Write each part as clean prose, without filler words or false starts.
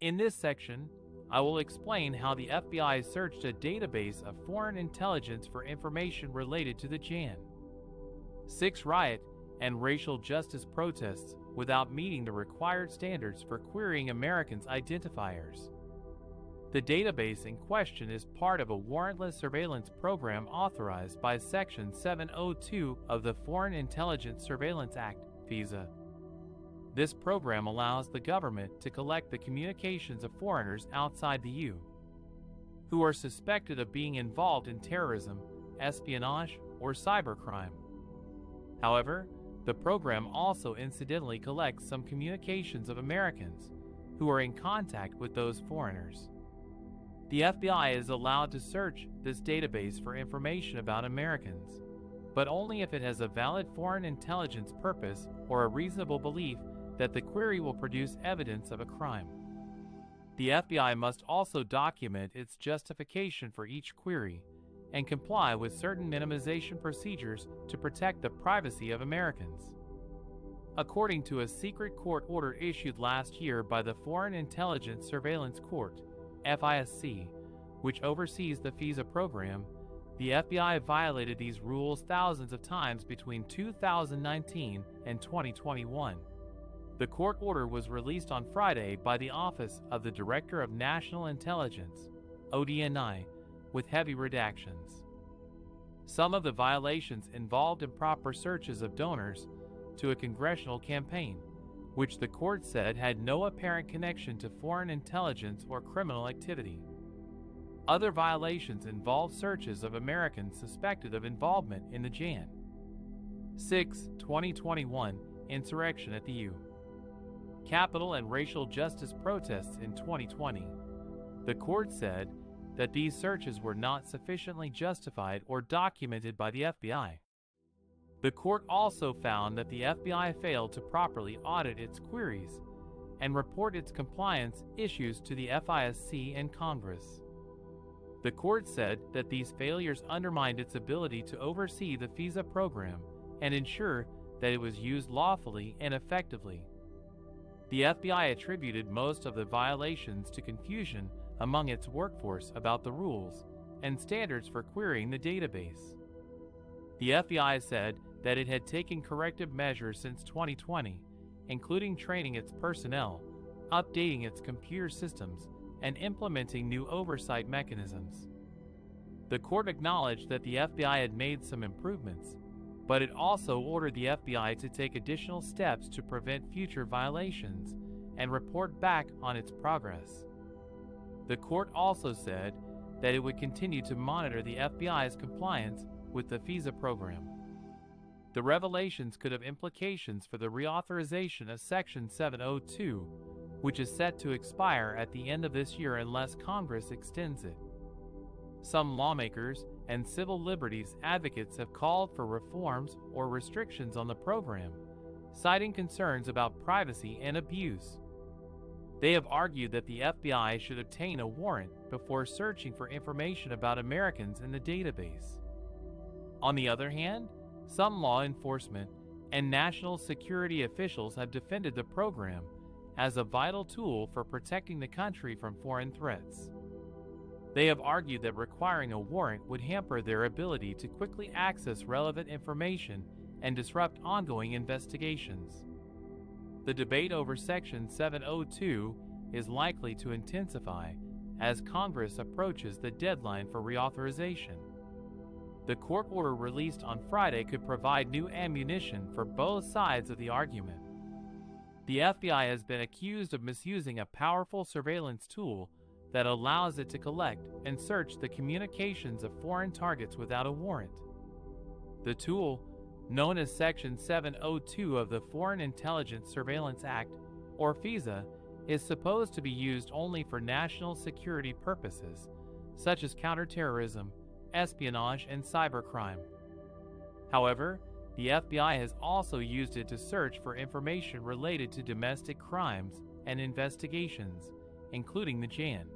In this section, I will explain how the FBI searched a database of foreign intelligence for information related to the Jan. 6 riot and racial justice protests without meeting the required standards for querying Americans' identifiers. The database in question is part of a warrantless surveillance program authorized by Section 702 of the Foreign Intelligence Surveillance Act, FISA. This program allows the government to collect the communications of foreigners outside the EU who are suspected of being involved in terrorism, espionage, or cybercrime. However, the program also incidentally collects some communications of Americans who are in contact with those foreigners. The FBI is allowed to search this database for information about Americans, but only if it has a valid foreign intelligence purpose or a reasonable belief that the query will produce evidence of a crime. The FBI must also document its justification for each query and comply with certain minimization procedures to protect the privacy of Americans. According to a secret court order issued last year by the Foreign Intelligence Surveillance Court, FISC, which oversees the FISA program, the FBI violated these rules thousands of times between 2019 and 2021. The court order was released on Friday by the Office of the Director of National Intelligence, ODNI, with heavy redactions. Some of the violations involved improper searches of donors to a congressional campaign, which the court said had no apparent connection to foreign intelligence or criminal activity. Other violations involve searches of Americans suspected of involvement in the Jan. 6, 2021 insurrection at the U. Capitol and racial justice protests in 2020. The court said that these searches were not sufficiently justified or documented by the FBI. The court also found that the FBI failed to properly audit its queries and report its compliance issues to the FISC and Congress. The court said that these failures undermined its ability to oversee the FISA program and ensure that it was used lawfully and effectively. The FBI attributed most of the violations to confusion among its workforce about the rules and standards for querying the database. The FBI said that it had taken corrective measures since 2020, including training its personnel, updating its computer systems, and implementing new oversight mechanisms. The court acknowledged that the FBI had made some improvements, but it also ordered the FBI to take additional steps to prevent future violations and report back on its progress. The court also said that it would continue to monitor the FBI's compliance with the FISA program. The revelations could have implications for the reauthorization of Section 702, which is set to expire at the end of this year unless Congress extends it. Some lawmakers and civil liberties advocates have called for reforms or restrictions on the program, citing concerns about privacy and abuse. They have argued that the FBI should obtain a warrant before searching for information about Americans in the database. On the other hand, some law enforcement and national security officials have defended the program as a vital tool for protecting the country from foreign threats. They have argued that requiring a warrant would hamper their ability to quickly access relevant information and disrupt ongoing investigations. The debate over Section 702 is likely to intensify as Congress approaches the deadline for reauthorization. The court order released on Friday could provide new ammunition for both sides of the argument. The FBI has been accused of misusing a powerful surveillance tool that allows it to collect and search the communications of foreign targets without a warrant. The tool, known as Section 702 of the Foreign Intelligence Surveillance Act, or FISA, is supposed to be used only for national security purposes, such as counterterrorism, espionage, and cybercrime. However, the FBI has also used it to search for information related to domestic crimes and investigations, including the Jan.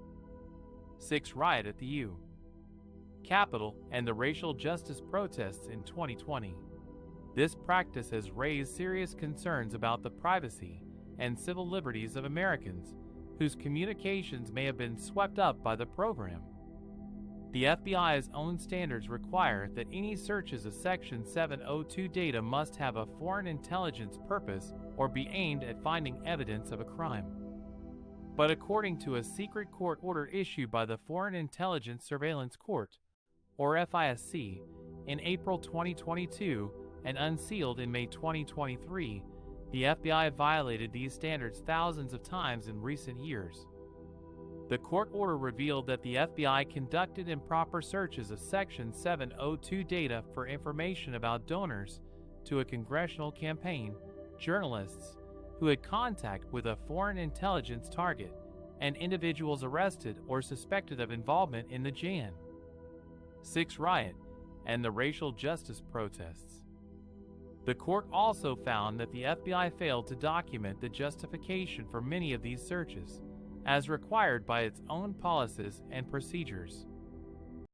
6 riot at the U. Capitol and the racial justice protests in 2020. This practice has raised serious concerns about the privacy and civil liberties of Americans whose communications may have been swept up by the program. The FBI's own standards require that any searches of Section 702 data must have a foreign intelligence purpose or be aimed at finding evidence of a crime. But according to a secret court order issued by the Foreign Intelligence Surveillance Court, or FISC, in April 2022 and unsealed in May 2023, the FBI violated these standards thousands of times in recent years. The court order revealed that the FBI conducted improper searches of Section 702 data for information about donors to a congressional campaign, journalists who had contact with a foreign intelligence target, and individuals arrested or suspected of involvement in the Jan. 6 riot and the racial justice protests. The court also found that the FBI failed to document the justification for many of these searches, as required by its own policies and procedures.